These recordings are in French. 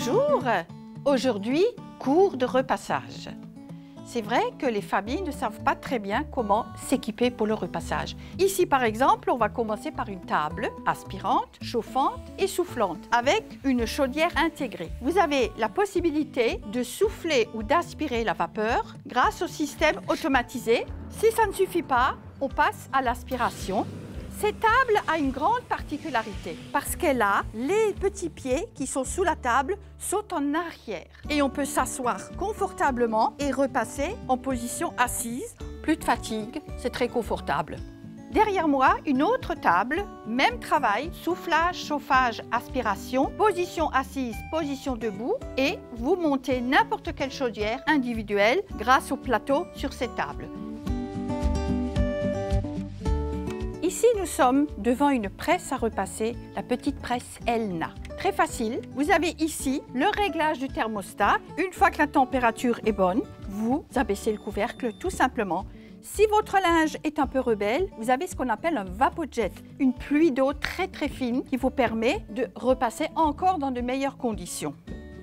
Bonjour! Aujourd'hui, cours de repassage. C'est vrai que les familles ne savent pas très bien comment s'équiper pour le repassage. Ici, par exemple, on va commencer par une table aspirante, chauffante et soufflante avec une chaudière intégrée. Vous avez la possibilité de souffler ou d'aspirer la vapeur grâce au système automatisé. Si ça ne suffit pas, on passe à l'aspiration. Cette table a une grande particularité parce qu'elle a les petits pieds qui sont sous la table sautent en arrière et on peut s'asseoir confortablement et repasser en position assise. Plus de fatigue, c'est très confortable. Derrière moi, une autre table, même travail, soufflage, chauffage, aspiration, position assise, position debout et vous montez n'importe quelle chaudière individuelle grâce au plateau sur cette table. Ici, nous sommes devant une presse à repasser, la petite presse Elna. Très facile, vous avez ici le réglage du thermostat. Une fois que la température est bonne, vous abaissez le couvercle tout simplement. Si votre linge est un peu rebelle, vous avez ce qu'on appelle un vapojet, une pluie d'eau très fine qui vous permet de repasser encore dans de meilleures conditions.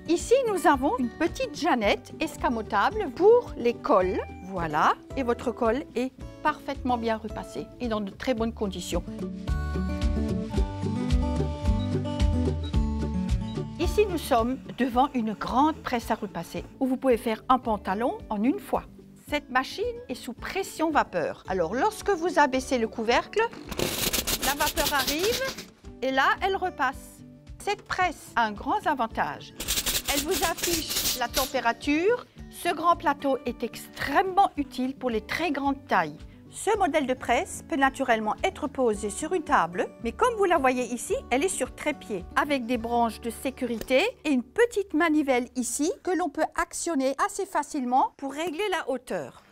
Ici, nous avons une petite Jeannette escamotable pour les cols. Voilà, et votre col est parfaitement bien repassé et dans de très bonnes conditions. Ici, nous sommes devant une grande presse à repasser où vous pouvez faire un pantalon en une fois. Cette machine est sous pression vapeur. Alors, lorsque vous abaissez le couvercle, la vapeur arrive et là, elle repasse. Cette presse a un grand avantage. Elle vous affiche la température. Ce grand plateau est extrêmement utile pour les très grandes tailles. Ce modèle de presse peut naturellement être posé sur une table, mais comme vous la voyez ici, elle est sur trépied, avec des branches de sécurité et une petite manivelle ici que l'on peut actionner assez facilement pour régler la hauteur.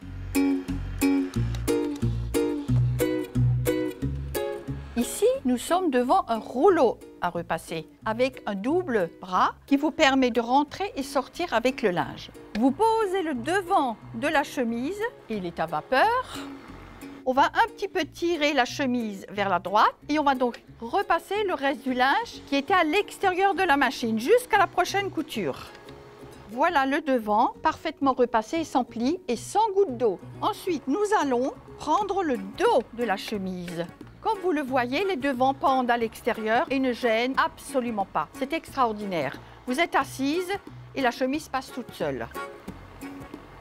Ici, nous sommes devant un rouleau à repasser avec un double bras qui vous permet de rentrer et sortir avec le linge. Vous posez le devant de la chemise, il est à vapeur. On va un petit peu tirer la chemise vers la droite et on va donc repasser le reste du linge qui était à l'extérieur de la machine jusqu'à la prochaine couture. Voilà le devant, parfaitement repassé et sans plis et sans goutte d'eau. Ensuite, nous allons prendre le dos de la chemise. Comme vous le voyez, les devants pendent à l'extérieur et ne gênent absolument pas. C'est extraordinaire. Vous êtes assise et la chemise passe toute seule.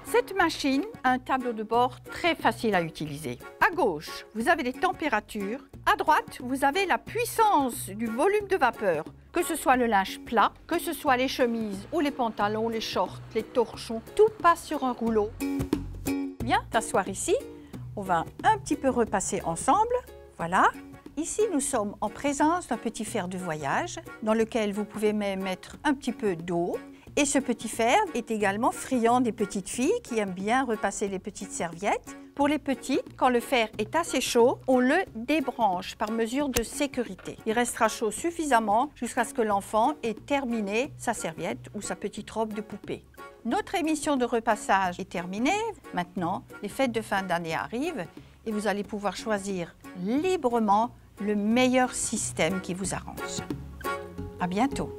Cette machine a un tableau de bord très facile à utiliser. À gauche, vous avez les températures. À droite, vous avez la puissance du volume de vapeur. Que ce soit le linge plat, que ce soit les chemises ou les pantalons, les shorts, les torchons, tout passe sur un rouleau. Viens t'asseoir ici. On va un petit peu repasser ensemble. Voilà. Ici, nous sommes en présence d'un petit fer de voyage dans lequel vous pouvez même mettre un petit peu d'eau. Et ce petit fer est également friand des petites filles qui aiment bien repasser les petites serviettes. Pour les petites, quand le fer est assez chaud, on le débranche par mesure de sécurité. Il restera chaud suffisamment jusqu'à ce que l'enfant ait terminé sa serviette ou sa petite robe de poupée. Notre émission de repassage est terminée. Maintenant, les fêtes de fin d'année arrivent et vous allez pouvoir choisir librement le meilleur système qui vous arrange. À bientôt.